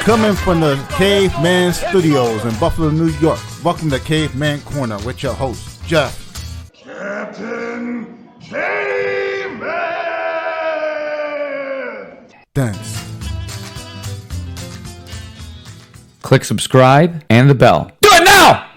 Coming from the Caveman Studios in Buffalo, New York. Welcome to Caveman Corner with your host, Jeff. Captain Caveman! Thanks. Click subscribe and the bell. Do it now!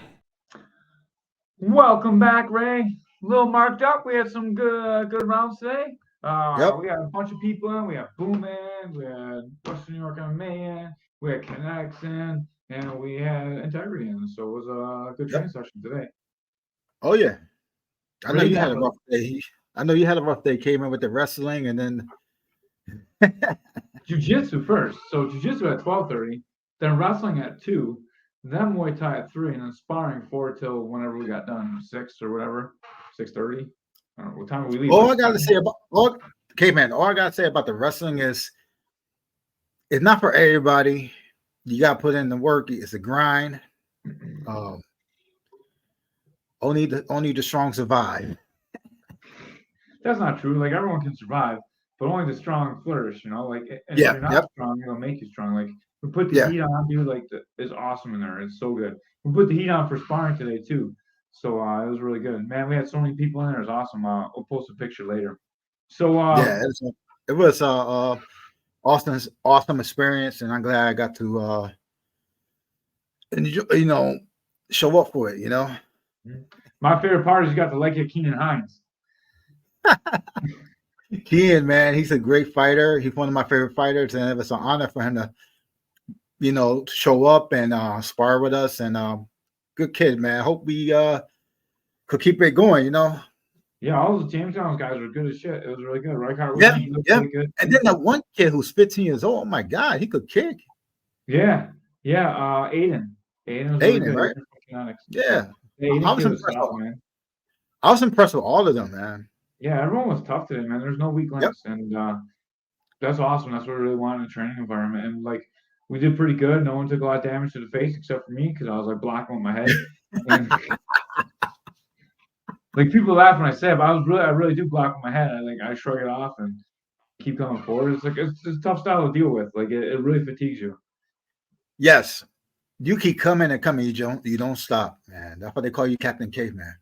Welcome back, Ray. A little marked up. We had some good rounds today. Yep. We had a bunch of people in. We had Boomman, we had Western New York MMA, we had Kinetics in, and we had Integrity in. So it was a good training session today. Oh, yeah. I know Really you had a rough day. I know you had a rough day. Came in with the wrestling and then Jiu-Jitsu first. So Jiu-Jitsu at 12:30, then wrestling at 2, then Muay Thai at 3, and then sparring 4 till whenever we got done, 6 or whatever, 6:30. I don't know what time we leave. all I gotta say about Caveman, all I gotta say about the wrestling is it's not for everybody. You gotta put in the work. It's a grind. Only the strong survive. That's not true. Like everyone can survive, but only the strong flourish. You know, like and Yeah, if you're not strong, it'll make you strong. Like we put the heat on, dude. Like it's awesome in there. It's so good. We put the heat on for sparring today too, so it was really good. Man, we had so many people in there. It was awesome. We'll post a picture later. So it was awesome experience, and I'm glad I got to enjoy, show up for it. My favorite part is you got to like Keenan Hines. Keenan, man, he's a great fighter. He's one of my favorite fighters, and it was an honor for him to, show up and spar with us. And good kid, man. Hope we could keep it going. Yeah, all those Jamestown guys were good as shit. It was really good. Reichardt was really good. And then that one kid who's 15 years old. Oh my God, he could kick. Yeah. Aiden. Aiden was really good. Right? Yeah. I was impressed. Man. I was impressed with all of them, man. Yeah, everyone was tough today, man. There's no weak links, and that's awesome. That's what we really want in a training environment. And like, we did pretty good. No one took a lot of damage to the face except for me because I was like blocking with my head. And, like people laugh when I say it, but I really do block with my head. I shrug it off and keep coming forward. It's like it's a tough style to deal with. Like it really fatigues you. Yes, you keep coming and coming. You don't stop, man. That's why they call you Captain Caveman.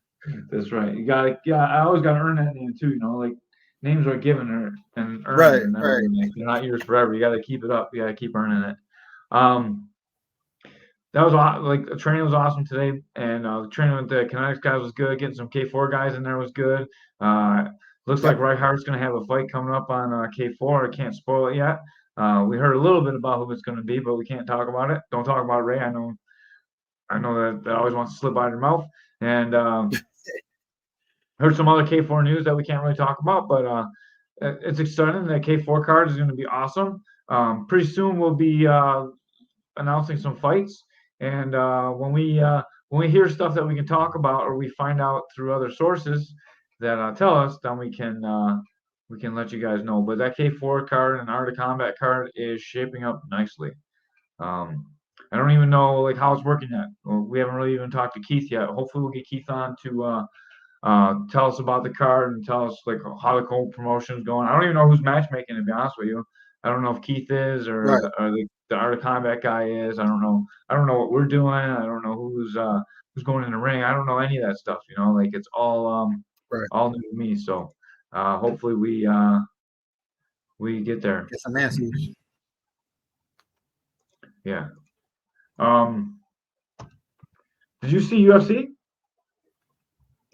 That's right. You got to. Yeah, I always got to earn that name too. Like names are given and earned. Right. Like, they're not yours forever. You got to keep it up. You got to keep earning it. That was like the training was awesome today, and the training with the Kinetics guys was good. Getting some K4 guys in there was good. Looks like Reichardt's going to have a fight coming up on K4. I can't spoil it yet. We heard a little bit about who it's going to be, but we can't talk about it. Don't talk about Ray. I know that always wants to slip out of your mouth. And heard some other K4 news that we can't really talk about, but it's exciting. That K4 card is going to be awesome. Pretty soon we'll be announcing some fights, and when we hear stuff that we can talk about or we find out through other sources that tell us, then we can let you guys know. But that K4 card and Art of Combat card is shaping up nicely. I don't even know like how it's working yet. We haven't really even talked to Keith yet. Hopefully we'll get Keith on to tell us about the card and tell us like how the whole promotion is going. I don't even know who's matchmaking, to be honest with you. I don't know if Keith is or the Art of Combat guy is. I don't know. I don't know what we're doing. I don't know who's going in the ring. I don't know any of that stuff. Like it's all all new to me. So hopefully we get there. Get some answers. Yeah. Did you see UFC?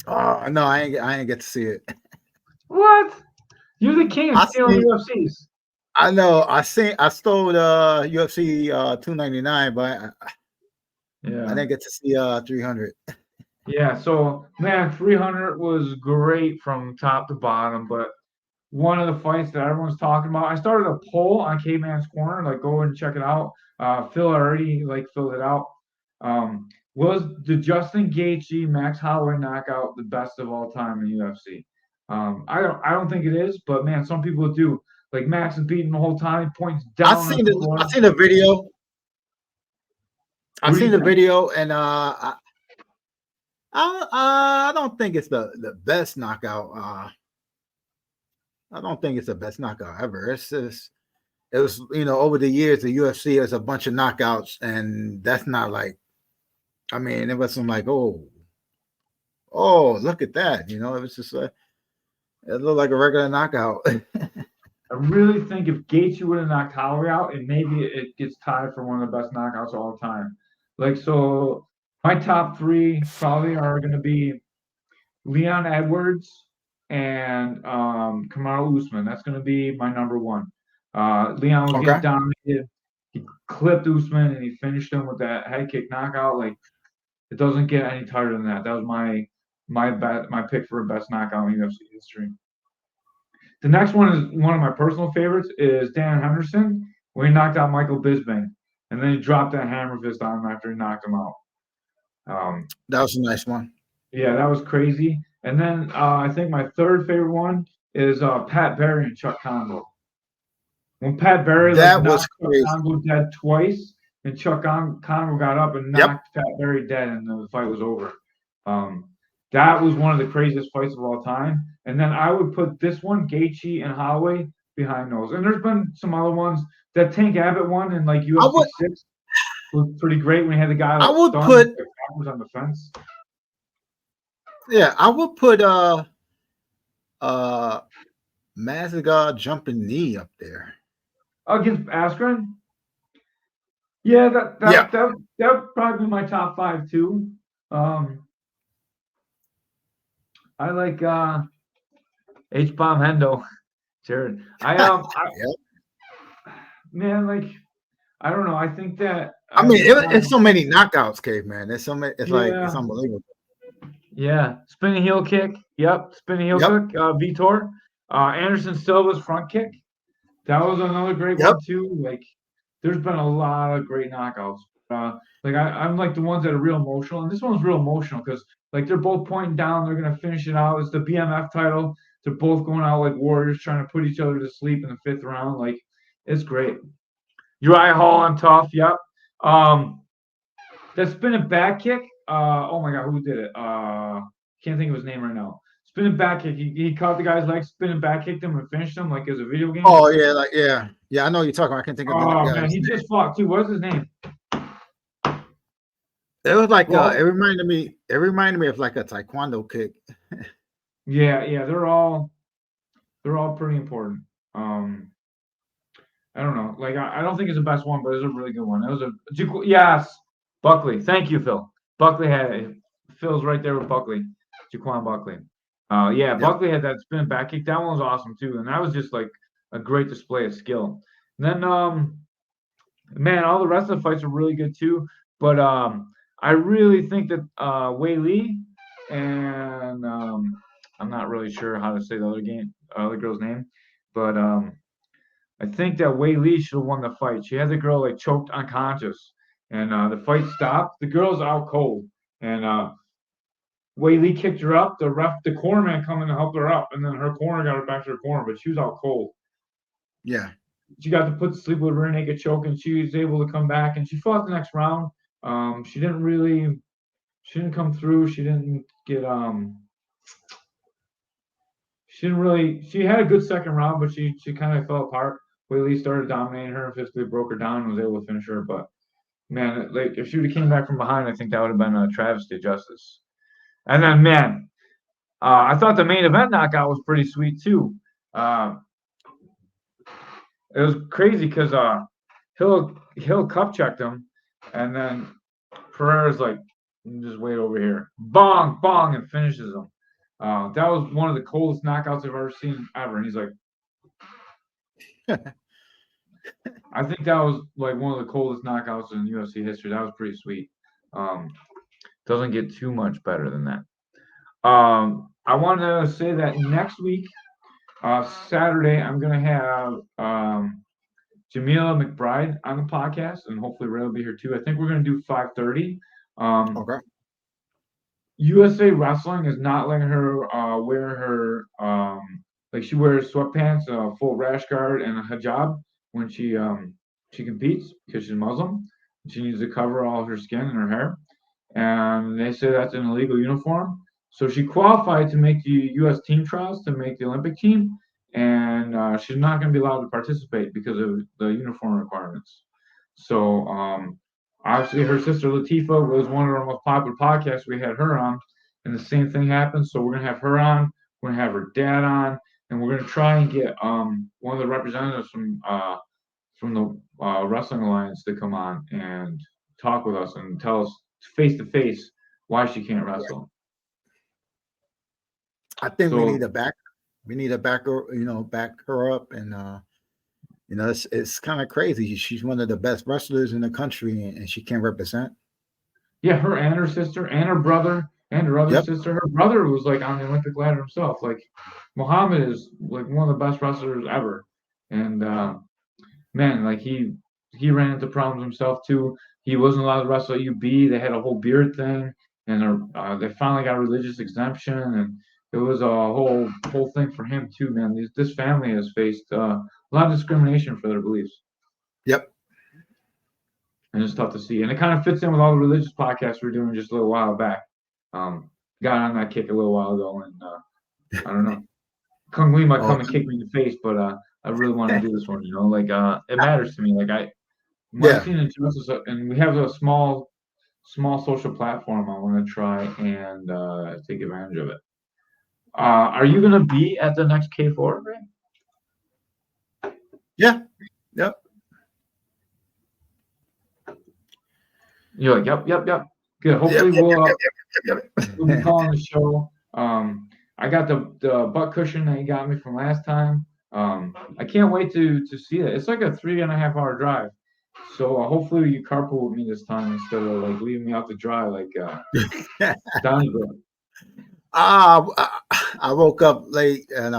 No, I ain't get to see it. What? You're the king of stealing UFCs. I know. I stole UFC 299, but I didn't get to see 300. Yeah. So man, 300 was great from top to bottom, but one of the fights that everyone's talking about. I started a poll on Caveman's Corner. Like, go and check it out. Phil already filled it out. Was the Justin Gaethje Max Holloway knockout the best of all time in UFC? I don't think it is, but man, some people do. Like Max is beating the whole time. He points down. I've seen the video. I've seen the video, and I don't think it's the best knockout. I don't think it's the best knockout ever. It's it was, over the years, the UFC has a bunch of knockouts, and that's not like, I mean, it wasn't like, look at that. It was just it looked like a regular knockout. I really think if Gaethje would have knocked Holloway out, and maybe it gets tied for one of the best knockouts of all time. Like, so my top three probably are going to be Leon Edwards and Kamaru Usman. That's going to be my number one. Leon was getting Okay. dominated. He clipped Usman and he finished him with that head kick knockout. Like, it doesn't get any tighter than that. That was my pick for best knockout in UFC history. The next one is one of my personal favorites is Dan Henderson, where he knocked out Michael Bisping, and then he dropped that hammer fist on him after he knocked him out. That was a nice one. Yeah, that was crazy. And then I think my third favorite one is Pat Barry and Chuck Congo. When Pat Barry That was knocked crazy. Chuck Congo dead twice, and Chuck Congo got up and knocked Pat Barry dead, and the fight was over. That was one of the craziest fights of all time. And then I would put this one, Gaethje and Holloway, behind those. And there's been some other ones. That Tank Abbott one in like UFC 6 was pretty great when he had the guy I would stunned put backwards on the fence. Yeah, I would put Mazagar jumping knee up there. Against Askren? Yeah, that would probably be my top five too. I like H-Bomb Hendo, Jared. Man, like, I don't know. I think that it's so many knockouts, Caveman. It's so many. It's like it's unbelievable. Yeah, spinning heel kick. Yep, spinning heel kick. Vitor. Anderson Silva's front kick. That was another great one too. Like, there's been a lot of great knockouts. I'm like the ones that are real emotional, and this one's real emotional because like they're both pointing down. They're gonna finish it out. It's the BMF title. They're both going out like warriors, trying to put each other to sleep in the fifth round. Like, it's great. Uriah Hall on tough. Yep. That spinning back kick. Oh my God, who did it? Can't think of his name right now. Spinning back kick. He caught the guy's leg, spinning back kicked him, and finished him like it was a video game. Oh yeah, yeah. I know what you're talking about. I can't think of the name. Oh man, he just fought too. What's his name? It was like it reminded me of like a taekwondo kick. Yeah, they're all pretty important. I don't know. Like, I don't think it's the best one, but it's a really good one. It was yes, Buckley. Thank you, Phil. Buckley had it. Phil's right there with Buckley. Jaquan Buckley. Buckley had that spin back kick. That one was awesome too, and that was just like a great display of skill. And then, man, all the rest of the fights are really good too. But I really think that Wei Li and I'm not really sure how to say the other girl's name, but I think that Wei Li should have won the fight. She had the girl like choked unconscious, and the fight stopped. The girl's out cold, and Wei Li kicked her up. The cornerman come in to help her up, and then her corner got her back to her corner, but she was out cold. Yeah. She got to put to sleep with a rear naked choke, and she was able to come back, and she fought the next round. She didn't come through. She didn't get she had a good second round, but she kind of fell apart. Wei Li started dominating her and physically broke her down and was able to finish her. But man, like if she would have came back from behind, I think that would have been a travesty of justice. And then, man, I thought the main event knockout was pretty sweet too. It was crazy because Hill cup checked him, and then Pereira's like, just wait over here, bong, bong, and finishes him. That was one of the coldest knockouts I've ever seen ever. And he's like, I think that was like one of the coldest knockouts in UFC history. That was pretty sweet. Doesn't get too much better than that. I want to say that next week, Saturday, I'm going to have Jamila McBride on the podcast, and hopefully Ray will be here too. I think we're going to do 5:30. Okay. USA Wrestling is not letting her wear her like she wears sweatpants, a full rash guard, and a hijab when she competes because she's Muslim. She needs to cover all of her skin and her hair, and they say that's an illegal uniform. So she qualified to make the U.S. team trials to make the Olympic team, and she's not going to be allowed to participate because of the uniform requirements. So obviously, her sister Latifa was one of our most popular podcasts. We had her on, and the same thing happened. So we're going to have her on. We're going to have her dad on, and we're going to try and get one of the representatives from the Wrestling Alliance to come on and talk with us and tell us face to face why she can't wrestle. I think So we need to back her, back her up, and it's kind of crazy. She's one of the best wrestlers in the country, and she can represent. yeah, her and her sister and her brother and her other Yep. sister. Her brother was like on the Olympic ladder himself. Like Muhammad is like one of the best wrestlers ever, and man, like he ran into problems himself too. He wasn't allowed to wrestle at UB. They had a whole beard thing, and they finally got religious exemption, and it was a whole thing for him too, man. This family has faced a lot of discrimination for their beliefs, Yep. and it's tough to see. And it kind of fits in with all the religious podcasts we were doing just a little while back. Got on that kick a little while ago, and I don't know. Kung Lee might come and kick me in the face, but I really want to do this one. It matters to me. Like when I've seen injustice, and we have a small social platform. I want to try and take advantage of it. Are you going to be at the next K4? Right? Yeah. Yep. You're like, yep. Good. Hopefully we'll be calling the show. I got the butt cushion that you got me from last time. I can't wait to see it. It's like a 3.5 hour drive. So hopefully you carpool with me this time instead of like leaving me out to dry like Donnybrook. I woke up late and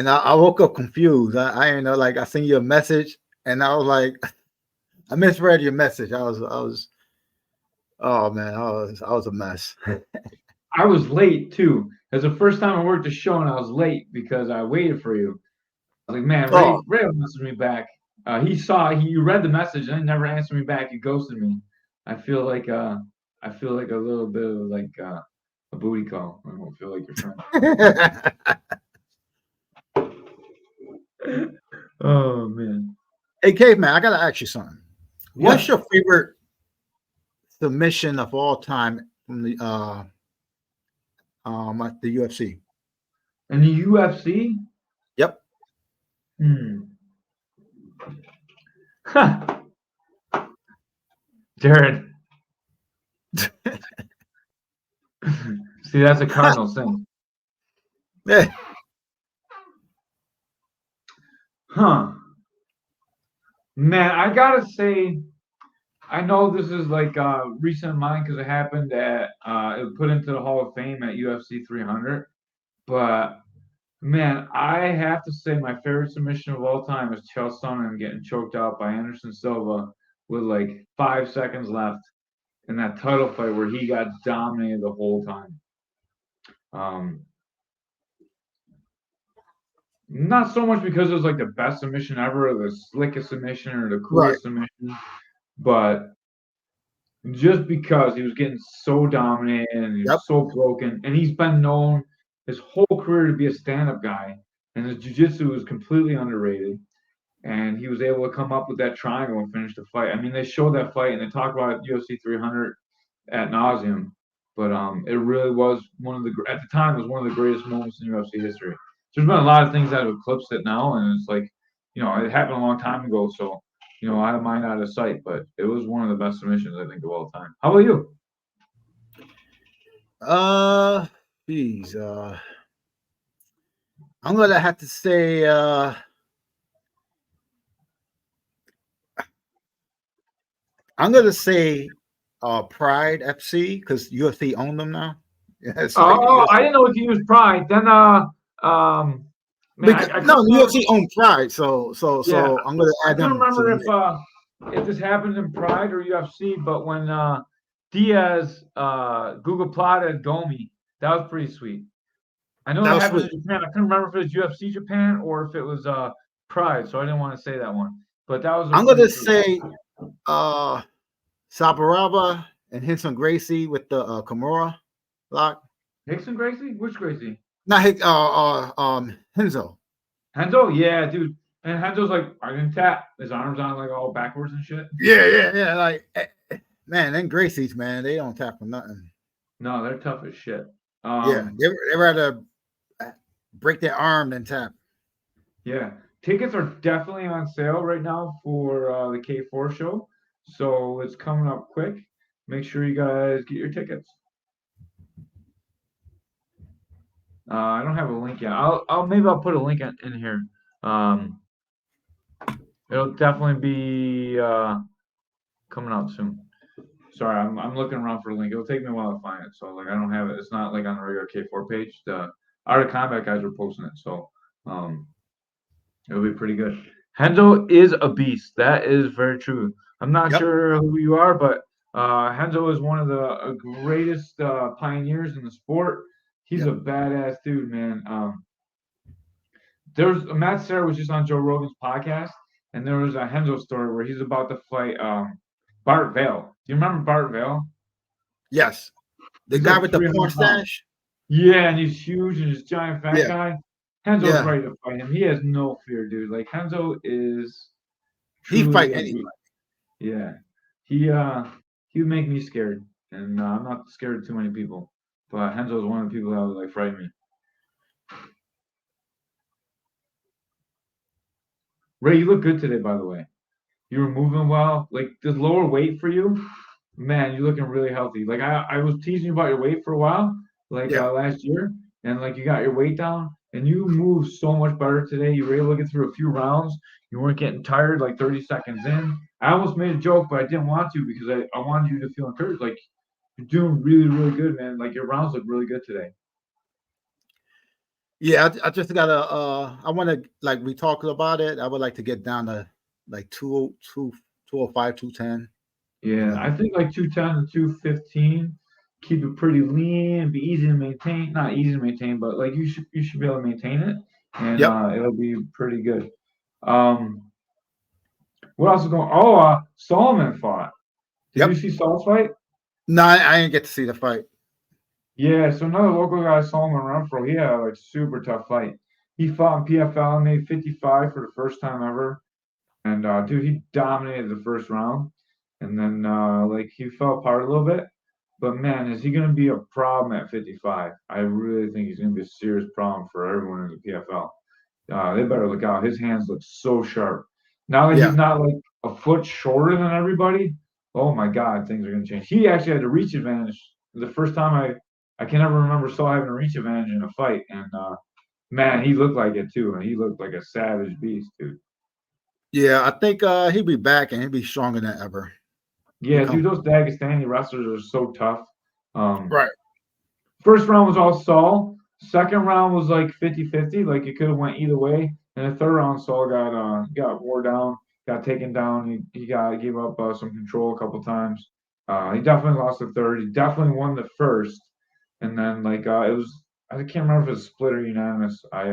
I woke up confused. I know, like I sent you a message and I was like, I misread your message. I was oh man, I was a mess. I was late too. It was the first time I worked the show and I was late because I waited for you. I was like, man, Ray messaged me back. You read the message and then never answered me back. You ghosted me. I feel like a little bit of like a booty call. I don't feel like your friend. Oh man. Hey, Caveman, I gotta ask you something. Yeah. What's your favorite submission of all time from the at the UFC? In the UFC? Yep. Huh. Jared. See, that's a cardinal sin. Yeah. Huh. Man, I gotta say, I know this is like recent of mine because it happened at it was put into the Hall of Fame at UFC 300. But man, I have to say my favorite submission of all time is Chael Sonnen getting choked out by Anderson Silva with like 5 seconds left in that title fight where he got dominated the whole time. Not so much because it was like the best submission ever, or the slickest submission, or the coolest submission, but just because he was getting so dominated and he was so broken, and he's been known his whole career to be a stand-up guy, and his jiu-jitsu was completely underrated, and he was able to come up with that triangle and finish the fight. I mean, they showed that fight and they talk about UFC 300 ad nauseum, but it really was at the time, it was one of the greatest moments in UFC history. There's been a lot of things that have eclipsed it now, and it's like, it happened a long time ago, so I have mine out of sight, but it was one of the best submissions I think of all time. How about you? Geez, I'm gonna have to say Pride FC because UFC owned them now. Yeah, I didn't know if you used Pride. Then UFC owned Pride, so I'm gonna add them. I couldn't remember if this happened in Pride or UFC, but when Diaz Google plotted Gomi, that was pretty sweet. I know that happened in Japan. I couldn't remember if it was UFC Japan or if it was Pride, so I didn't want to say that one. But that was. I'm gonna say Sakuraba and Henson Gracie with the Kimura lock. Hickson Gracie? Which Gracie? Not Henzo. Henzo, yeah, dude. And Henzo's like, I didn't tap. His arms on like all backwards and shit. Yeah. Like, man, then Gracie's, man, they don't tap for nothing. No, they're tough as shit. Yeah, they rather break their arm than tap. Yeah, tickets are definitely on sale right now for the K4 show, so it's coming up quick. Make sure you guys get your tickets. I don't have a link yet. Maybe I'll put a link in here. Um, it'll definitely be coming out soon. Sorry, I'm looking around for a link. It'll take me a while to find it. So like I don't have it. It's not like on the regular K4 page. The Art of Combat guys are posting it, so um, it'll be pretty good. Henzo is a beast. That is very true. I'm not Yep. sure who you are, but Henzo is one of the greatest pioneers in the sport. He's Yep. a badass dude, man. There's Matt Serra was just on Joe Rogan's podcast, and there was a Henzo story where he's about to fight Bart Vale. Do you remember Bart Vale? Yes. The He's guy like with the porn 300 pounds. stash. Yeah, and he's huge and he's giant fat Yeah. guy. Henzo's Yeah. ready to fight him. He has no fear, dude. Like Henzo is He truly fight a anybody. yeah. He would make me scared, and I'm not scared of too many people. But Henzo's one of the people that would like frighten me. Ray, you look good today, by the way. You were moving well. Like the lower weight for you, man, you're looking really healthy. Like I was teasing you about your weight for a while, like Yeah. last year, and like you got your weight down, and you moved so much better today. You were able to get through a few rounds. You weren't getting tired like 30 seconds in. I almost made a joke, but I didn't want to because I wanted you to feel encouraged. Like you're doing really, really good, man. Like your rounds look really good today. Yeah, I just gotta I wanna, like, we talked about it. I would like to get down to like 205, 210, you Yeah, know. I think like 210 to 215, keep it pretty lean, be easy to maintain. Not easy to maintain, but like you should be able to maintain it, and Yep. it'll be pretty good. Um, what else is going? Oh, Solomon fought. Did you Yep. see Saul's fight? No, I didn't get to see the fight. Yeah, so another local guy, Solomon Renfro, he had a like super tough fight. He fought in PFL and made 55 for the first time ever. And dude, he dominated the first round, and then like he fell apart a little bit. But man, is he going to be a problem at 55? I really think he's going to be a serious problem for everyone in the PFL. They better look out. His hands look so sharp. Now that he's Yeah. not like a foot shorter than everybody, oh my God, things are going to change. He actually had a reach advantage. The first time I can never remember Saul having a reach advantage in a fight, and man, he looked like it too, and he looked like a savage beast, dude. Yeah, I think he'll be back and he'll be stronger than ever. He Yeah, come dude, those Dagestani wrestlers are so tough. Um, right. First round was all Saul. Second round was like 50-50, like it could have went either way. And the third round, Saul got wore down, got taken down. He gave up some control a couple times. He definitely lost the third. He definitely won the first, and then like it was I can't remember if it was split or unanimous. I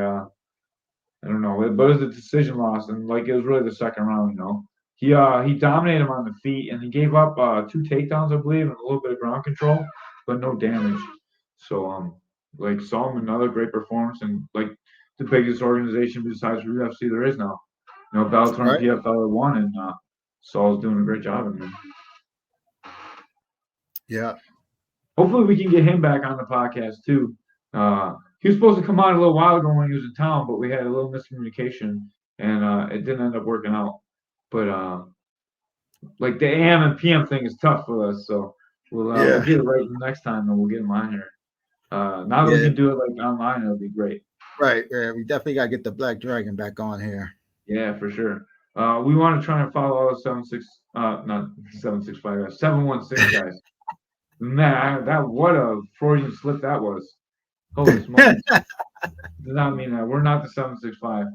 don't know, but it was a decision loss, and like it was really the second round. He dominated him on the feet, and he gave up two takedowns, I believe, and a little bit of ground control, but no damage. So like saw him another great performance, and like the biggest organization besides UFC there is now. Bellator and Right. PFL are one, and Saul's doing a great job in there. Yeah. Hopefully, we can get him back on the podcast too. He was supposed to come on a little while ago when he was in town, but we had a little miscommunication, and it didn't end up working out. But like the AM and PM thing is tough for us, so we'll Yeah. get it right next time, and we'll get him on here. Now that we Yeah. can do it like online, it'll be great. Right. Yeah. We definitely gotta get the Black Dragon back on here. Yeah, for sure. We want to try and follow all the 765 guys, 716 guys. Man, that what a Freudian slip that was. Holy smokes. Does not mean that. We're not the 765.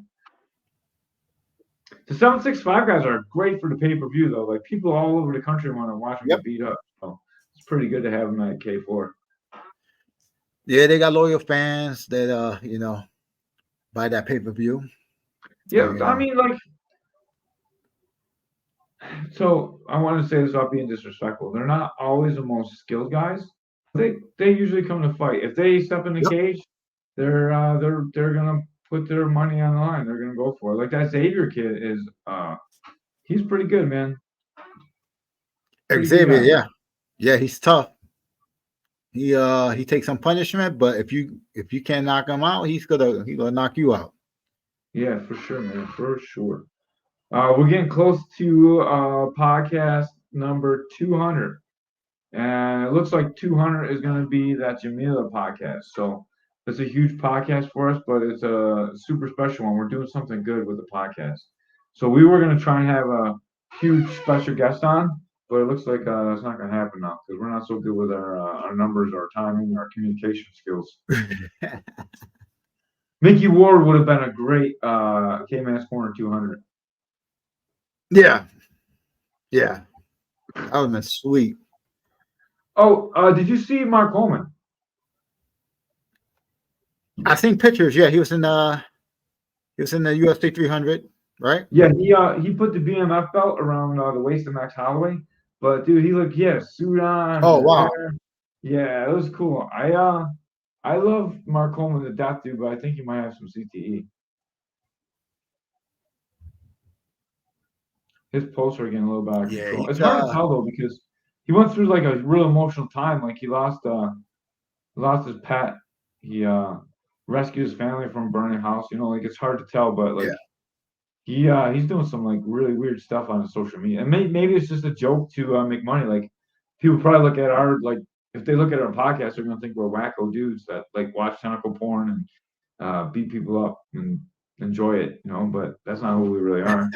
The 765 guys are great for the pay per view, though. Like, people all over the country want to watch them Yep. get beat up. So it's pretty good to have them at K4. Yeah, they got loyal fans that buy that pay-per-view. Yeah, And, I mean, like, so I want to say this without being disrespectful. They're not always the most skilled guys. They usually come to fight. If they step in the yep. cage, they're gonna put their money on the line. They're gonna go for it. Like that Xavier kid is he's pretty good, man. Pretty good Xavier, guy. yeah, he's tough. He takes some punishment, but if you can't knock him out, he's gonna knock you out. Yeah, for sure, man, for sure. We're getting close to podcast number 200. And it looks like 200 is going to be that Jamila podcast. So it's a huge podcast for us, but it's a super special one. We're doing something good with the podcast. So we were going to try and have a huge special guest on, but it looks like that's not going to happen now because we're not so good with our numbers, our timing, our communication skills. Mickey Ward would have been a great K-Man's Corner 200. Yeah, that would have been sweet. Oh, did you see Mark Coleman? I seen pictures. Yeah, he was in the UFC 300, right? Yeah, he put the BMF belt around the waist of Max Holloway, but dude, he had a suit on, Oh his wow. hair. Yeah, it was cool. I love Mark Coleman to death, dude, but I think he might have some CTE. His posts are getting a little bit out of Yeah, control. he's It's hard to tell though because he went through like a real emotional time. Like he lost his pet. He rescued his family from a burning house. You know, like it's hard to tell, but like yeah. he's doing some like really weird stuff on his social media, and maybe it's just a joke to make money. Like people probably look at our like if they look at our podcast, they're gonna think we're wacko dudes that like watch tentacle porn and beat people up and enjoy it, you know. But that's not who we really are.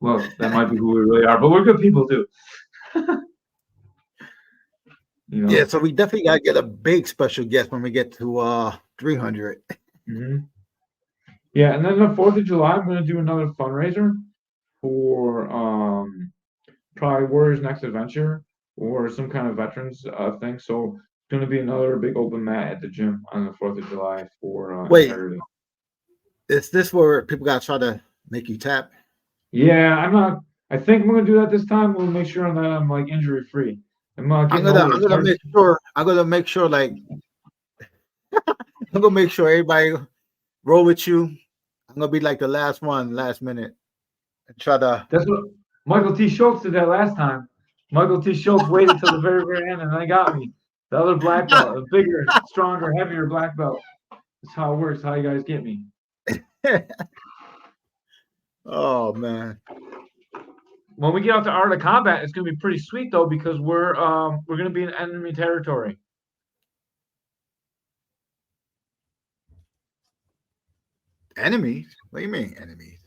Well, that might be who we really are, but we're good people too. You know. Yeah, so we definitely gotta get a big special guest when we get to 300. Mm-hmm. Yeah, and then the 4th of July, I'm gonna do another fundraiser for probably Warriors Next Adventure or some kind of veterans thing. So it's going to be another big open mat at the gym on the 4th of July for Wait, integrity. is this where people gotta try to make you tap? Yeah, I'm not. I think I'm going to do that this time. We'll make sure that I'm like injury free. I'm getting older. I'm gonna make sure. I'm gonna make sure. Like I'm gonna make sure everybody roll with you. I'm gonna be like the last minute, and try to. That's what Michael T. Schultz did that last time. Michael T. Schultz waited till the very, very end, and they got me. The other black belt, a bigger, stronger, heavier black belt. That's how it works. How you guys get me. Oh man. When we get out to Art of Combat, it's going to be pretty sweet though because we're going to be in enemy territory. Enemies? What do you mean enemies?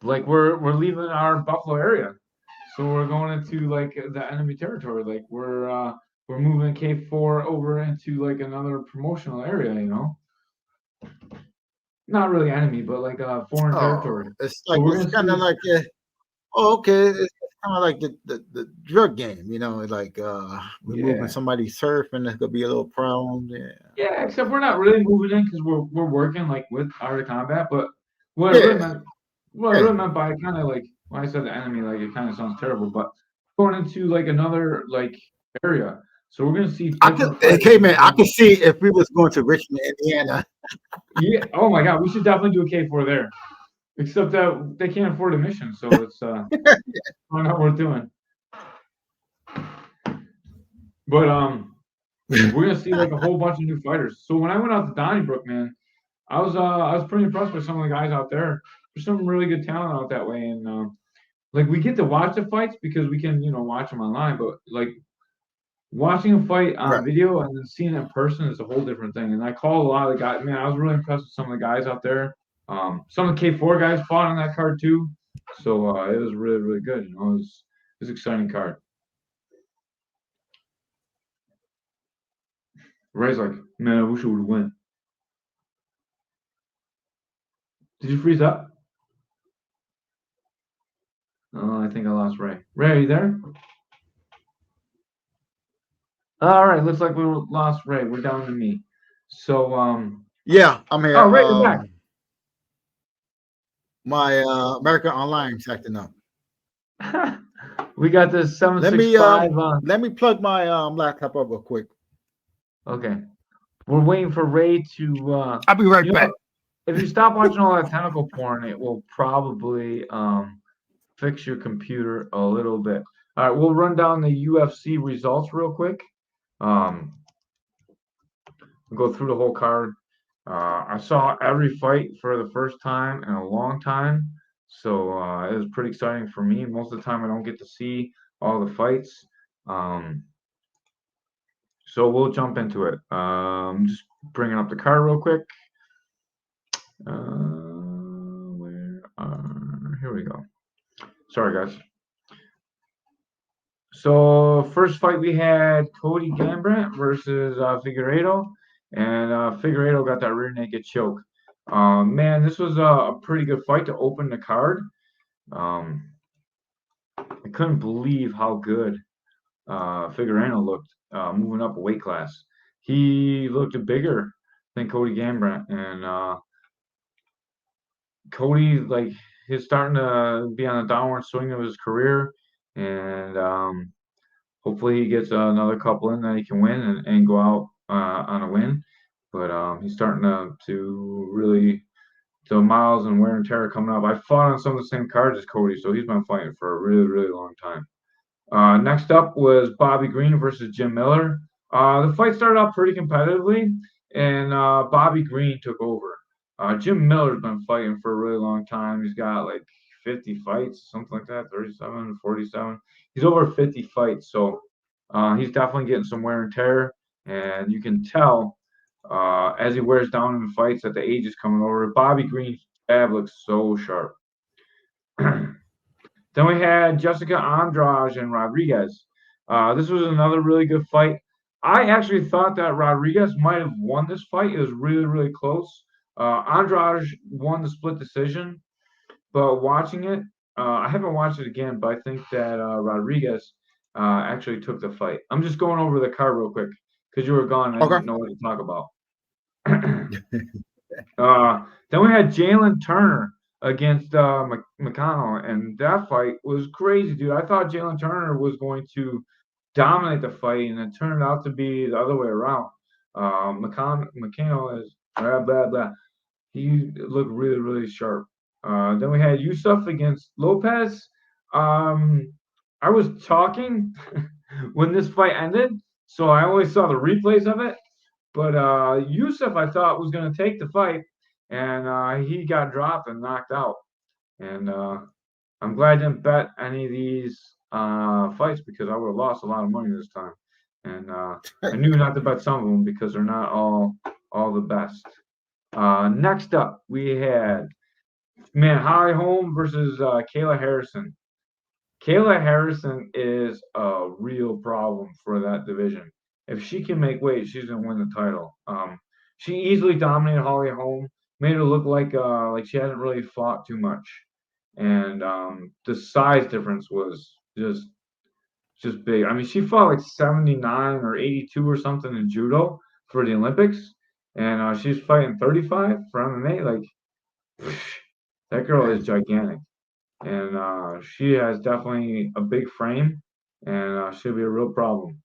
Like we're leaving our Buffalo area, so we're going into like the enemy territory. Like we're moving K4 over into like another promotional area. You know, not really enemy, but like foreign territory. It's So like we're it's gonna kind of see. like okay. It's kind of like the drug game, you know. Like we're moving Yeah. somebody's surf, and it's gonna be a little problem. Yeah. Yeah, except we're not really moving in because we're working like with Art of Combat. But what I really Yeah. meant, what I Yeah. really meant by kind of like when I said the enemy, like it kind of sounds terrible, but going into like another like area. So we're gonna see different fighters. Okay, man. I could see if we was going to Richmond, Indiana. Yeah. Oh my God, we should definitely do a K4 there. Except that they can't afford admission, so it's not worth doing. But we're gonna see like a whole bunch of new fighters. So when I went out to Donnybrook, man, I was pretty impressed with some of the guys out there. There's some really good talent out that way, and like we get to watch the fights because we can watch them online, but like watching a fight Right. on video and then seeing it in person is a whole different thing. And I called a lot of the guys. Man, I was really impressed with some of the guys out there. Some of the K4 guys fought on that card too, so it was really really good. It was an exciting card. Ray's like, man, I wish I would have won. Did you freeze up? Oh, I think I lost Ray. Ray, are you there? All right, looks like we lost Ray. We're down to me. So, Yeah, I'm here. oh, Ray, you're back. My American Online's acting up. We got this 765. Let me plug my laptop up real quick. Okay. We're waiting for Ray to. I'll be right You back. know, if you stop watching all that tentacle porn, it will probably fix your computer a little bit. All right, we'll run down the UFC results real quick. We'll go through the whole card. I saw every fight for the first time in a long time, so it was pretty exciting for me. Most of the time, I don't get to see all the fights, so we'll jump into it. Just bringing up the card real quick. Here we go. Sorry, guys. So first fight we had Cody Garbrandt versus Figueiredo, and Figueiredo got that rear naked choke. Man, this was a pretty good fight to open the card. I couldn't believe how good Figueiredo looked moving up a weight class. He looked bigger than Cody Garbrandt, and Cody, like, he's starting to be on a downward swing of his career, and hopefully he gets another couple in that he can win and go out on a win. But he's starting to really, the miles and wear and tear coming up. I fought on some of the same cards as Cody, so he's been fighting for a really, really long time. Next up was Bobby Green versus Jim Miller. The fight started out pretty competitively, and Bobby Green took over. Jim Miller's been fighting for a really long time. He's got like 50 fights, something like that, 37, 47. He's over 50 fights, so he's definitely getting some wear and tear. And you can tell as he wears down in the fights that the age is coming over. Bobby Green's jab looks so sharp. Then we had Jessica Andrade and Rodriguez. This was another really good fight. I actually thought that Rodriguez might have won this fight. It was really, really close. Andrade won the split decision, but watching it, I haven't watched it again, but I think that Rodriguez actually took the fight. I'm just going over the card real quick because you were gone. I Okay. didn't know what to talk about. Then we had Jalen Turner against McConnell, and that fight was crazy, dude. I thought Jalen Turner was going to dominate the fight, and it turned out to be the other way around. McConnell is blah blah blah. He looked really, really sharp. Then we had Yusuf against Lopez. I was talking when this fight ended, so I only saw the replays of it. But Yusuf, I thought, was going to take the fight, and he got dropped and knocked out. And I'm glad I didn't bet any of these fights because I would have lost a lot of money this time. And I knew not to bet some of them because they're not all the best. Next up, we had Holly Holm versus Kayla Harrison. Kayla Harrison is a real problem for that division. If she can make weight, she's gonna win the title. She easily dominated Holly Holm, made her look like she hasn't really fought too much, and the size difference was just big. I mean, she fought like 79 or 82 or something in judo for the Olympics, and she's fighting 35 for MMA. Like, that girl is gigantic, and she has definitely a big frame, and she'll be a real problem.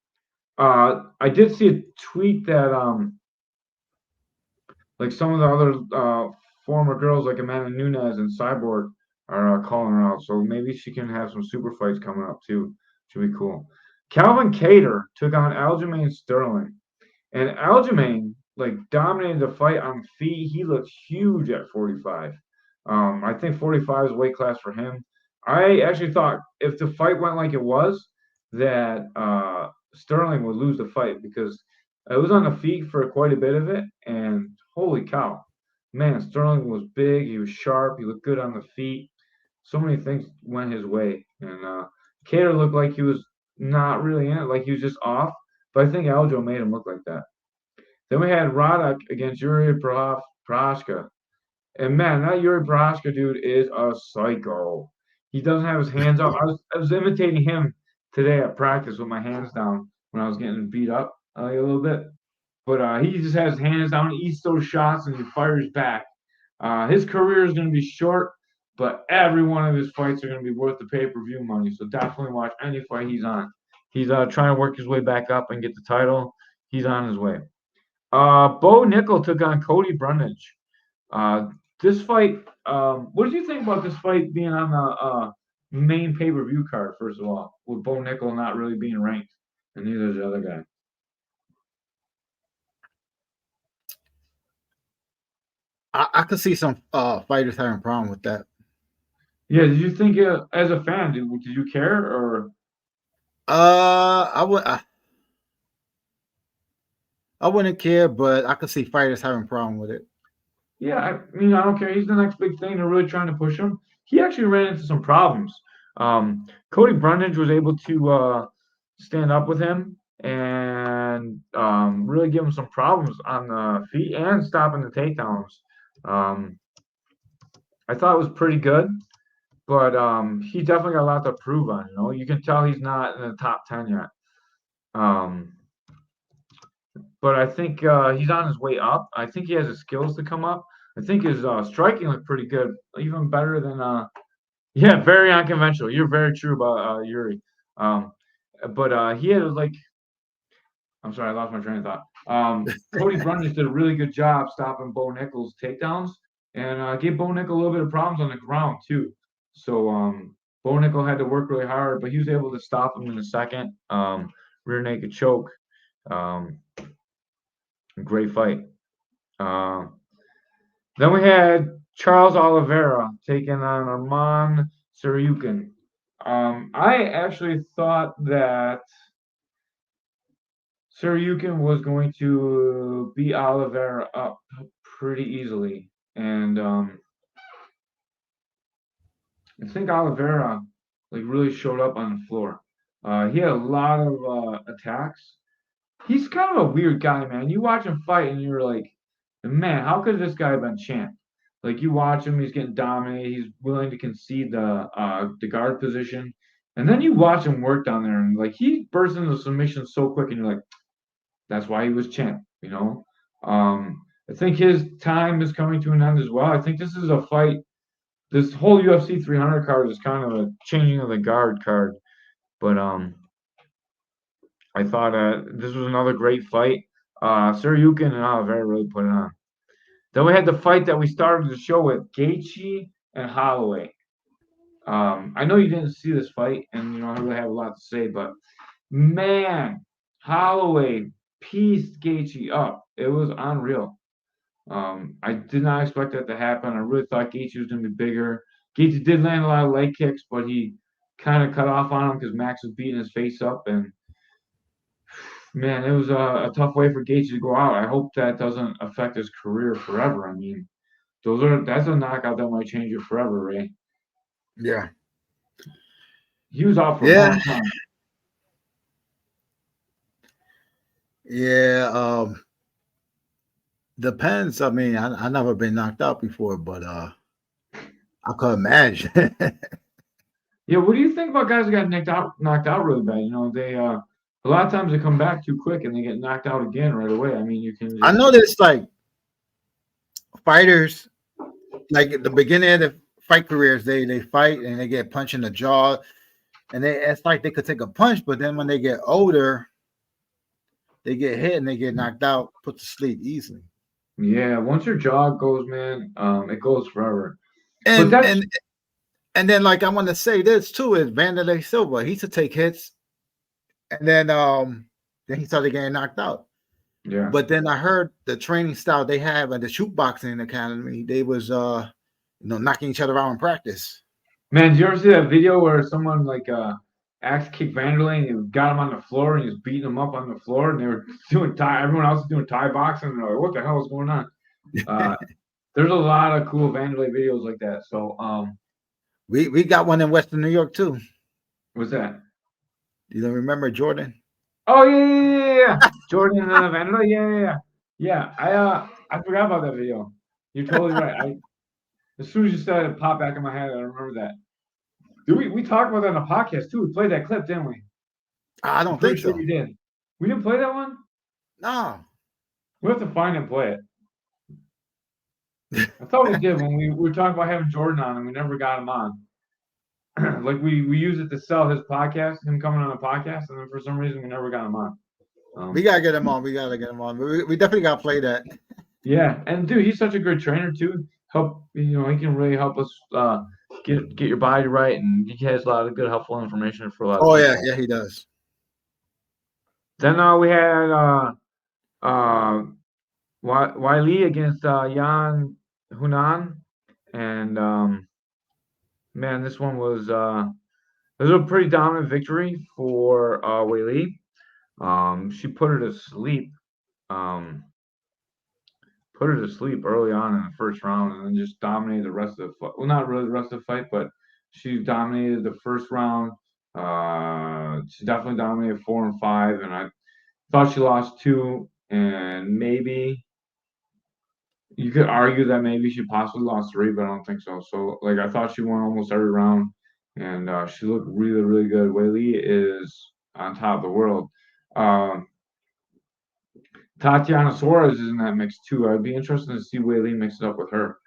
I did see a tweet that like some of the other former girls like Amanda Nunes and Cyborg are calling her out, so maybe she can have some super fights coming up too. Should be cool. Calvin Kattar took on Aljamain Sterling. And Aljamain like dominated the fight on feet. He looked huge at 45. I think 45 is a weight class for him. I actually thought if the fight went like it was, that Sterling would lose the fight because it was on the feet for quite a bit of it. And holy cow, man, Sterling was big. He was sharp. He looked good on the feet. So many things went his way. And Kattar looked like he was not really in it, like he was just off. But I think Aljo made him look like that. Then we had Roddick against Yuri Prohaska. And man, that Yuri Prohaska dude is a psycho. He doesn't have his hands up. I was imitating him today at practice with my hands down when I was getting beat up a little bit. But he just has his hands down, eats those shots, and he fires back. His career is going to be short, but every one of his fights are going to be worth the pay-per-view money. So definitely watch any fight he's on. He's trying to work his way back up and get the title. He's on his way. Bo Nickel took on Cody Brundage. This fight, what did you think about this fight being on the main pay-per-view card, first of all, with Bo Nickel not really being ranked, and neither is the other guy? I could see some fighters having a problem with that. Yeah, did you think, as a fan, did you care, or? I would. I wouldn't care, but I could see fighters having a problem with it. Yeah, I mean, I don't care. He's the next big thing. They're really trying to push him. He actually ran into some problems. Cody Brundage was able to stand up with him and really give him some problems on the feet and stopping the takedowns. Um, I thought it was pretty good, but he definitely got a lot to prove on. You can tell he's not in the top 10 yet. Um, but I think he's on his way up. I think he has the skills to come up. I think his striking looked pretty good, even better than yeah, very unconventional. You're very true about Yuri. Um, but he had like, I'm sorry, I lost my train of thought. Cody Brundage did a really good job stopping Bo Nickel's takedowns and gave Bo Nickel a little bit of problems on the ground too. So Bo Nickel had to work really hard, but he was able to stop him in a second. Rear naked choke. Um, Great fight. Uh, then we had Charles Oliveira taking on Arman Saryukin. I actually thought that Saryukin was going to beat Oliveira up pretty easily, and I think Oliveira like really showed up on the floor. He had a lot of attacks. He's kind of a weird guy, man. You watch him fight, and you're like, man, how could this guy have been champ? Like you watch him, he's getting dominated. He's willing to concede the guard position, and then you watch him work down there, and like he bursts into submission so quick, and you're like, that's why he was champ. I think his time is coming to an end as well. I think this is a fight. This whole UFC 300 card is kind of a changing of the guard card, but I thought this was another great fight. Saryukin and Oliveira really put it on. Then we had the fight that we started the show with, Gaethje and Holloway. I know you didn't see this fight, and I don't really have a lot to say, but man, Holloway pieced Gaethje up. It was unreal. I did not expect that to happen. I really thought Gaethje was going to be bigger. Gaethje did land a lot of leg kicks, but he kind of cut off on him because Max was beating his face up, and man, it was a tough way for Gaethje to go out. I hope that doesn't affect his career forever. I mean, that's a knockout that might change it forever, Ray. Yeah. He was out for a Yeah. long time. Yeah. Depends. I mean, I never been knocked out before, but I could imagine. Yeah, what do you think about guys that got knocked out really bad? They a lot of times they come back too quick and they get knocked out again right away. I mean, you can I just know there's like fighters, like at the beginning of the fight careers, they fight and they get punched in the jaw, and it's like they could take a punch, but then when they get older, they get hit and they get knocked out, put to sleep easily. yeah. Once your jaw goes, man, it goes forever. But And that's and and then like I want to say this too is Vanderlei Silva. He used to take hits, and then he started getting knocked out. yeah, But then I heard the training style they have at the shoot boxing academy, they was knocking each other out in practice. man. Did you ever see that video where someone like axe kicked Vanderlei and he got him on the floor and he was beating him up on the floor and they were doing Thai. Everyone else was doing Thai boxing and they're like, what the hell is going on? Uh, there's a lot of cool Vanderlei videos like that. So We got one in Western New York too. what's that? You don't remember Jordan? Oh yeah. Jordan and Vanderlei. Yeah. I forgot about that video. You're totally right. As soon as you said it, popped back in my head. I remember that. Dude, we talked about that on the podcast too. We played that clip, didn't we? I I'm don't pretty think sure so. we did. We didn't play that one? No. We have to find and play it. I thought we did when we were talking about having Jordan on and we never got him on. Like we used it to sell his podcast, him coming on the podcast, and then for some reason we never got him on. We gotta get him on. We gotta get him on. We definitely gotta play that. Yeah, and dude, he's such a great trainer too. Help, he can really help us get your body right, and he has a lot of good, helpful information for a lot of Oh yeah, people. yeah, he does. Then we had uh Wiley against Jan Hunan, and man, this one was it was a pretty dominant victory for Wiley. She put her to sleep. Um, put her to sleep early on in the first round, and then just dominated the rest of the fight. Well, not really the rest of the fight, but she dominated the first round. She definitely dominated 4 and 5, and I thought she lost 2, and maybe you could argue that maybe she possibly lost 3, but I don't think so. So, like, I thought she won almost every round, and she looked really, really good. Weili is on top of the world. Um, Tatiana Suarez is in that mix too. I'd be interested to see Weili mix it up with her.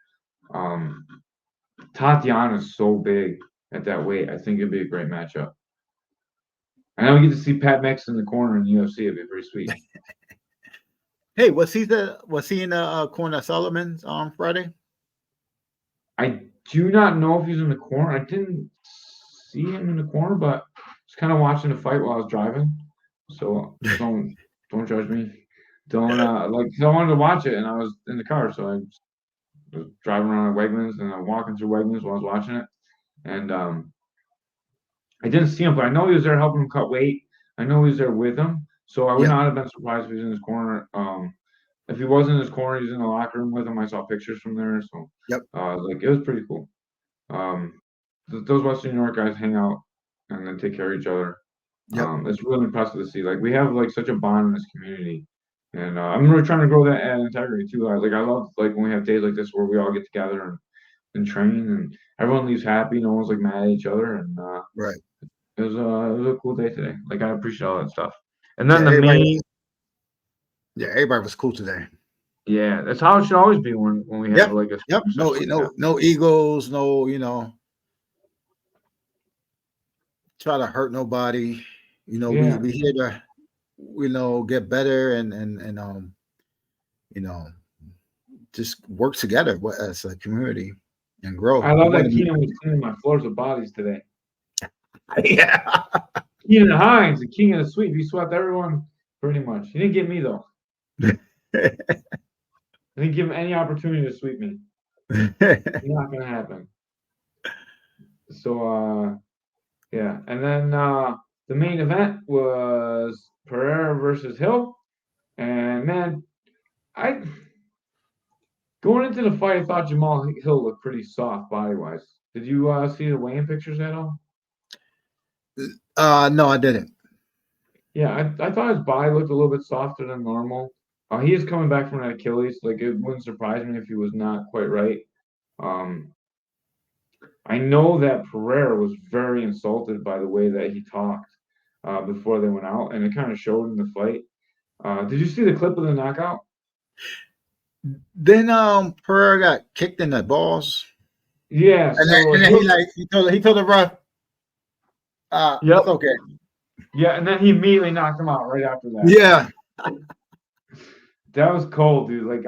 Um, Tatiana is so big at that weight. I think it'd be a great matchup. I know we get to see Pat Mix in the corner in the UFC. It'd be pretty sweet. Hey, was he in the corner of Solomon's on Friday? I do not know if he's in the corner. I didn't see him in the corner, but I was kind of watching the fight while I was driving. So don't judge me. Don't like 'cause I wanted to watch it and I was in the car, so I was driving around at Wegmans and I'm walking through Wegmans while I was watching it. And I didn't see him, but I know he was there helping him cut weight. I know he was there with him, so I would Yep, not have been surprised if he was in his corner. If he wasn't in his corner, he's in the locker room with him. I saw pictures from there, so yep, like it was pretty cool. Um, those Western New York guys hang out and then take care of each other. yep. It's really impressive to see. Like we have like such a bond in this community, and I'm really trying to grow that at Integrity too. I love like when we have days like this where we all get together and train, and everyone leaves happy. No one's like mad at each other, and Right. it was a cool day today. Like I appreciate all that stuff. And then Yeah, the main, everybody was cool today. yeah, that's how it should always be when we have Yep, like a yep. such like that. No egos. No, try to hurt nobody. Yeah, We here to get better and you know just work together as a community and grow. I We love want that to be. Keenan was cleaning my floors with bodies today. Yeah. Keenan Hines, the king of the sweep. He swept everyone pretty much. He didn't get me though. I didn't give him any opportunity to sweep me. Not gonna happen. So yeah, and then the main event was Pereira versus Hill, and man, I going into the fight, I thought Jamal Hill looked pretty soft body wise. Did you see the weigh-in pictures at all? No, I didn't. Yeah, I thought his body looked a little bit softer than normal. He is coming back from an Achilles. Like it wouldn't surprise me if he was not quite right. Um, I know that Pereira was very insulted by the way that he talked before they went out, and it kind of showed in the fight. Did you see the clip of the knockout? Then Pereira got kicked in the balls, Yeah. So and then Hill, he told the ref, yep, it's okay. yeah, and then he immediately knocked him out right after that. Yeah, That was cold, dude. Like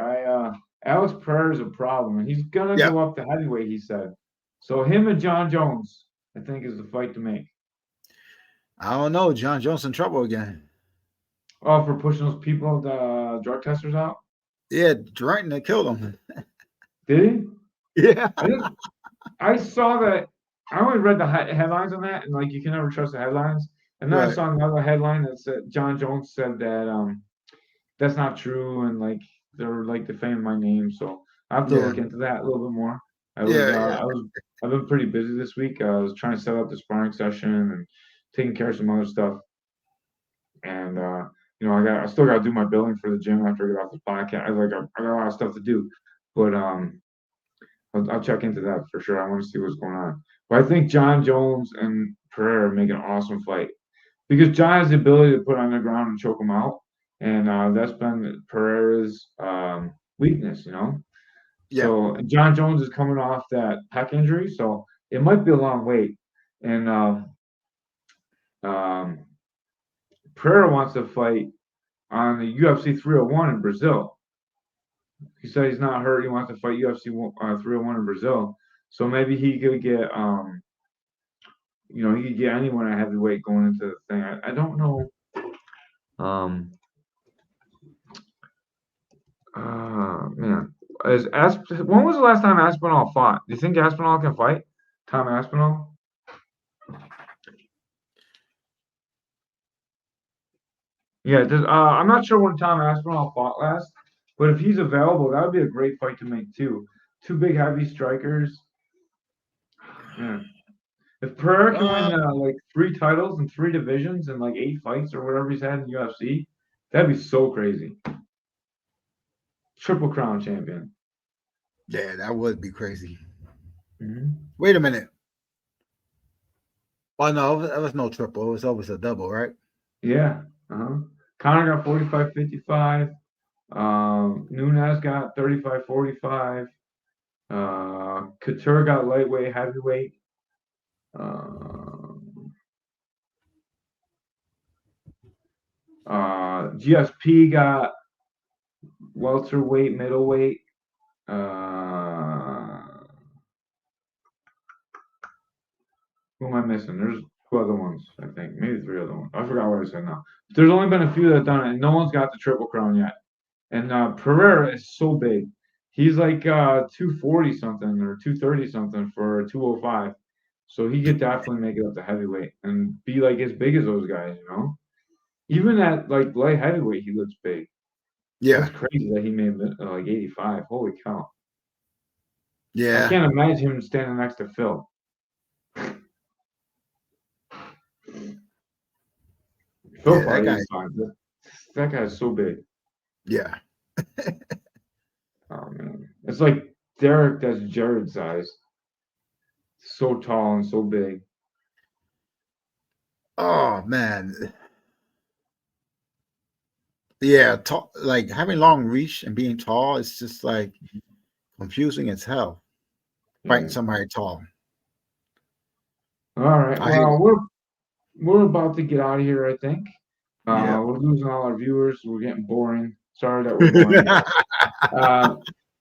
Alex Pereira's a problem, and he's gonna yeah. go up to heavyweight. He said. So him and John Jones, I think, is the fight to make. I don't know. John Jones in trouble again. Oh, for pushing those people, the drug testers out. Yeah, Drayton that killed him. Did he? Yeah, I didn't. I saw that. I only read the headlines on that, and like you can never trust the headlines. And then I right. saw another headline that said John Jones said that that's not true, and like they're like defaming my name. So I have to Yeah, look into that a little bit more. yeah, yeah, I've been pretty busy this week. I was trying to set up the sparring session and taking care of some other stuff, and I still got to do my billing for the gym after I get off the podcast. I got a lot of stuff to do, but I'll check into that for sure. I want to see what's going on. But I think John Jones and Pereira make an awesome fight because John has the ability to put on the ground and choke him out, and that's been Pereira's weakness, you know. yeah, So John Jones is coming off that pec injury, so it might be a long wait. And um, Pereira wants to fight on the UFC 301 in Brazil. He said he's not hurt. He wants to fight UFC 301 in Brazil. So maybe he could get he could get anyone at heavyweight going into the thing. I don't know. Man, when was the last time Aspinall fought? Do you think Aspinall can fight? Tom Aspinall? Yeah, I'm not sure when Tom Aspinall fought last, but if he's available, that would be a great fight to make too. Two big heavy strikers. Man, if Pereira can win like 3 titles in 3 divisions and like 8 fights or whatever he's had in UFC, that'd be so crazy. Triple Crown champion. Yeah, that would be crazy. Mm-hmm. Wait a minute. Oh no, that was no triple. It was always a double, right? Yeah. Conor got 45-55. Nunes got 35-45. Couture got lightweight, heavyweight. GSP got welterweight, middleweight. Who am I missing? There's 2 other ones, I think. Maybe 3 other ones. I forgot what I said now. But there's only been a few that have done it, and no one's got the Triple Crown yet. And Pereira is so big. He's like 240 something or 230 something for 205. So he could definitely make it up to heavyweight and be like as big as those guys, you know? Even at like light heavyweight, he looks big. Yeah. That's crazy that he made like 85. Holy cow. Yeah. I can't imagine him standing next to Phil. Phil Yeah, that guy. 85. That guy's so big. Yeah. Oh man. It's like Derek that's Jared's size. So tall and so big. Oh man. Yeah, like having long reach and being tall is just like confusing as hell. Fighting somebody tall. All right. Well, we're about to get out of here, I think. Yeah. We're losing all our viewers. We're getting boring. Sorry that we're boring.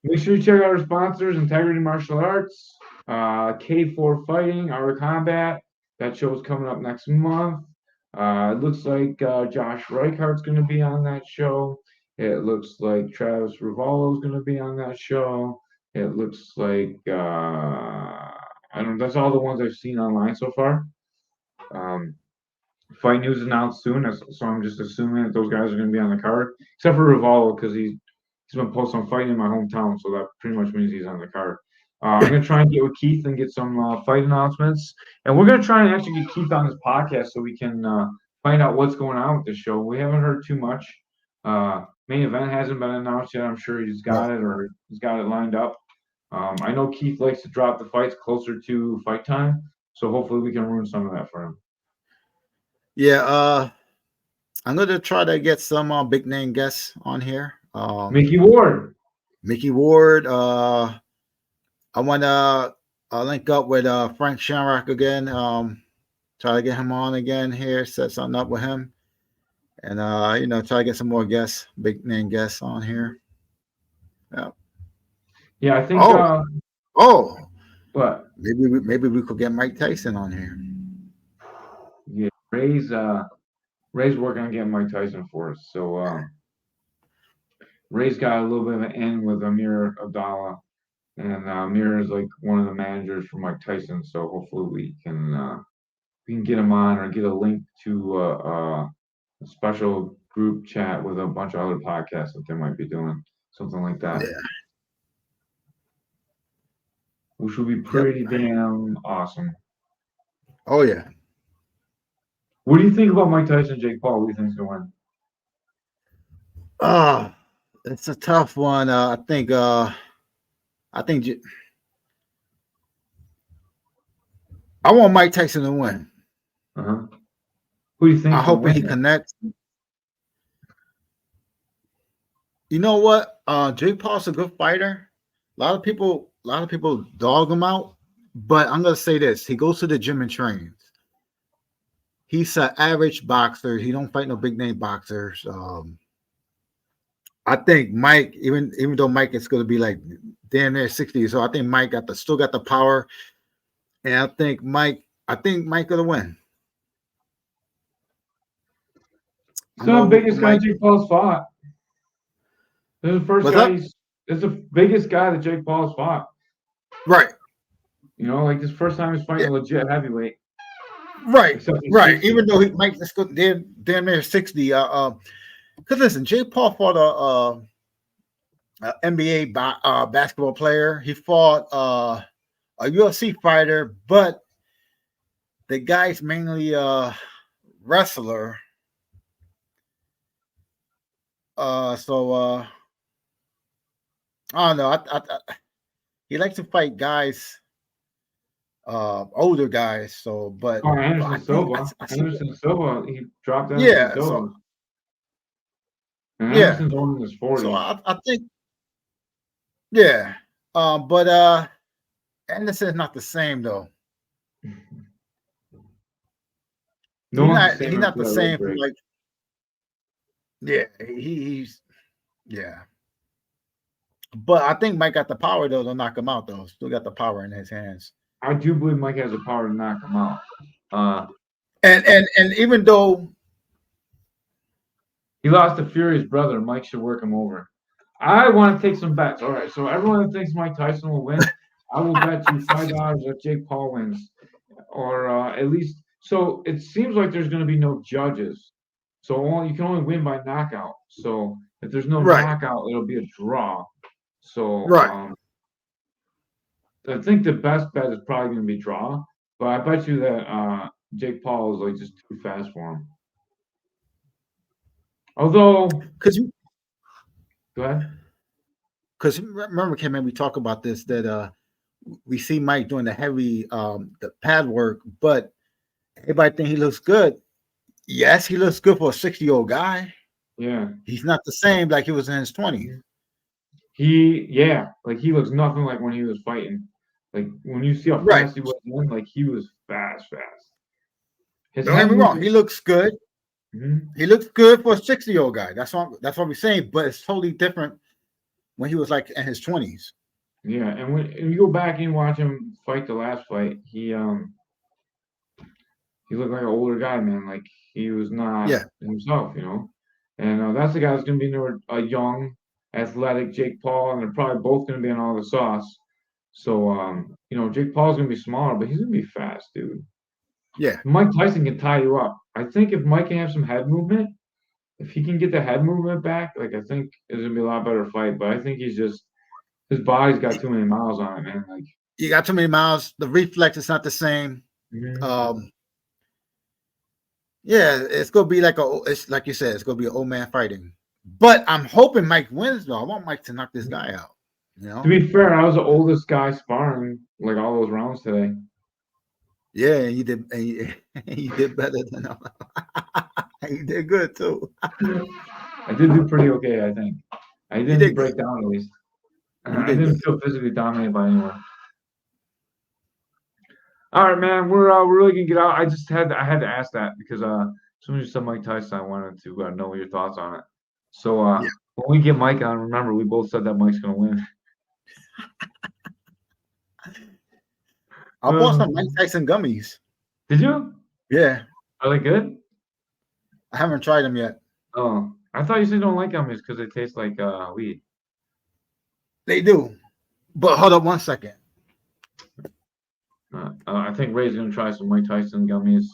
Make sure you check out our sponsors: Integrity Martial Arts, K4 Fighting, Art of Combat. That show's coming up next month. It looks like Josh Reichardt's going to be on that show. It looks like Travis Rivallo's going to be on that show. It looks like I don't know. That's all the ones I've seen online so far. Fight news announced soon, so I'm just assuming that those guys are going to be on the card, except for Rivallo because he's been posting on fighting in my hometown, so that pretty much means he's on the card. I'm going to try and get with Keith and get some fight announcements, and we're going to try and actually get Keith on this podcast so we can find out what's going on with the show. We haven't heard too much. Main event hasn't been announced yet. I'm sure he's got it or he's got it lined up. I know Keith likes to drop the fights closer to fight time, so hopefully we can ruin some of that for him. Yeah, I'm gonna try to get some big name guests on here. Mickey Ward. I wanna link up with Frank Shamrock again. Try to get him on again here, set something up with him. And try to get some more guests, big name guests on here. Yeah. Yeah, I think what? Maybe we could get Mike Tyson on here. Yeah, Ray's working on getting Mike Tyson for us. So Ray's got a little bit of an in with Amir Abdallah, and Amir is like one of the managers for Mike Tyson. So hopefully we can get him on or get a link to a special group chat with a bunch of other podcasts that they might be doing, something like that. Yeah. Which would be pretty damn awesome. Oh yeah. What do you think about Mike Tyson, Jake Paul? Who do you think's gonna win? It's a tough one. I think I want Mike Tyson to win. Who do you think? I hope he connects. You know what? Jake Paul's a good fighter. A lot of people dog him out, but I'm gonna say this: he goes to the gym and trains. He's an average boxer. He don't fight no big name boxers. I think Mike, even though Mike is going to be like damn near 60, so I think Mike still got the power, and I think Mike gonna win. He's I'm not gonna the root for biggest guy Mike. Jake Paul's fought. This is the first What's guy up? This is the biggest guy that Jake Paul's fought. Right, You know, like this first time he's fighting yeah, a legit heavyweight, right, except he's right. 60. Even though Mike is damn near 60. Because listen, Jake Paul fought a NBA basketball player. He fought a UFC fighter, but the guy's mainly a wrestler. So I don't know. He likes to fight guys, older guys. So, but Oh, I Anderson think Silva. I see. Anderson Silva, he dropped Anderson Yeah. Silva. And Yeah. Anderson's only in his So 40s. I think yeah. But Anderson is not the same though. No one's the He's same not after the that leg same from break. like yeah. He's yeah. But I think Mike got the power though to knock him out though. Still got the power in his hands. I do believe Mike has the power to knock him out. And even though He lost to Fury's brother. Mike should work him over. I want to take some bets. All right, so everyone that thinks Mike Tyson will win, I will bet you $5 that Jake Paul wins, or at least. So it seems like there's going to be no judges, so you can only win by knockout. So if there's no right, knockout, it'll be a draw. So right. I think the best bet is probably going to be draw, but I bet you that Jake Paul is like just too fast for him. Although, Because go ahead. Because remember, Caveman, we talk about this that we see Mike doing the heavy the pad work, but everybody think he looks good. Yes, he looks good for a 60-year-old guy. Yeah. He's not the same like he was in his 20s. Like he looks nothing like when he was fighting. Like when you see how Right. fast he was in, like he was fast. His Don't get head me wrong. movement. He looks good. Mhm. He looks good for a 60-year-old guy. That's what we're saying. But it's totally different when he was like in his 20s. Yeah, and when you go back and watch him fight the last fight, he looked like an older guy, man. Like he was not Yeah. himself, you know. And that's the guy that's gonna be a young, athletic Jake Paul, and they're probably both gonna be on all the sauce. So Jake Paul's gonna be smaller, but he's gonna be fast, dude. Yeah. Mike Tyson can tie you up. I think if Mike can have some head movement, if he can get the head movement back, like I think it's gonna be a lot better fight. But I think his body's got too many miles on it, man. Like You got too many miles. The reflex is not the same. mhm. Yeah, it's gonna be it's like you said, it's gonna be an old man fighting. But I'm hoping Mike wins though. I want Mike to knock this guy out. You To know? be fair, I was the oldest guy sparring like all those rounds today. Yeah, and you did and you did better than him. You did good too. I did do pretty okay, I think. I You didn't did good. break down at least. You I did didn't good. feel physically dominated by anyone. All right, man. We're really gonna get out. I had to ask that because as soon as you said Mike Tyson, I wanted to know your thoughts on it. So Yeah. when we get Mike on, remember we both said that Mike's gonna win. I bought some Mike Tyson gummies. Did you? Yeah. Are they good? I haven't tried them yet. Oh, I thought you said you don't like gummies because they taste like weed. They do. But hold up one second. I think Ray's gonna try some Mike Tyson gummies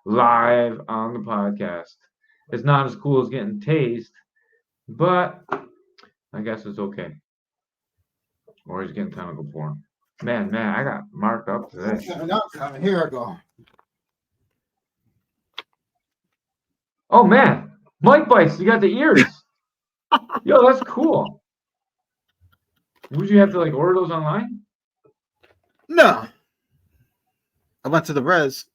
live on the podcast. It's not as cool as getting tased, but I guess it's okay. Or he's getting tentacle porn. Man, I got marked up today. Here I go. Oh man, Mike bites. You got the ears. Yo, that's cool. Would you have to like order those online? No. I went to the res.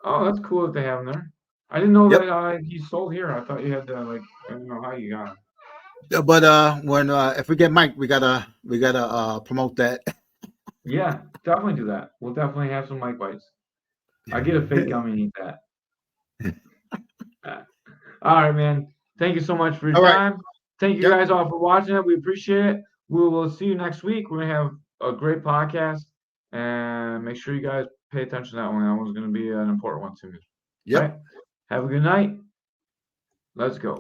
Oh, that's cool that they have them there. I didn't know Yep. that he sold here. I thought you had to like. I don't know how you got 'em. But when if we get Mike, we gotta promote that. Yeah, definitely do that. We'll definitely have some Mike bites. I get a fake gummy and eat that. All right, man. Thank you so much for your All right. time. thank you Yep. guys all for watching it. We appreciate it. We will see you next week. We're gonna have a great podcast, and make sure you guys pay attention to that one. That one's gonna be an important one to me. Yep. All right. Have a good night. Let's go.